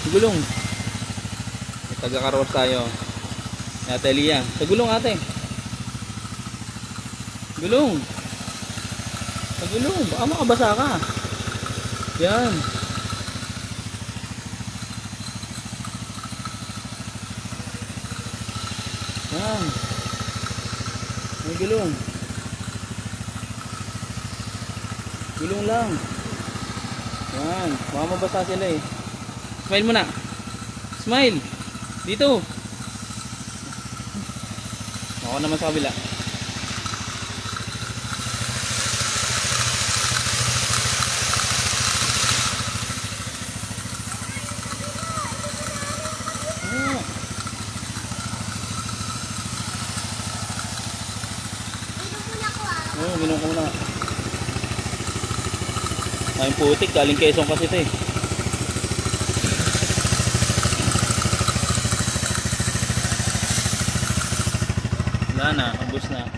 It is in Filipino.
Gulong. Taga-karwas tayo. Ate Elia. Sa gulong ate. Gulong. Sa gulong. Baka makabasa ka. Yan. Yan. May gulong. Gulong lang. Yan. Baka mabasa sila eh. Smile muna. Smile. Dito. Ako naman sa kabila. Minum ko muna. Ay, putik. Galing Quezon kasi ito eh. Wala na. Ubus na.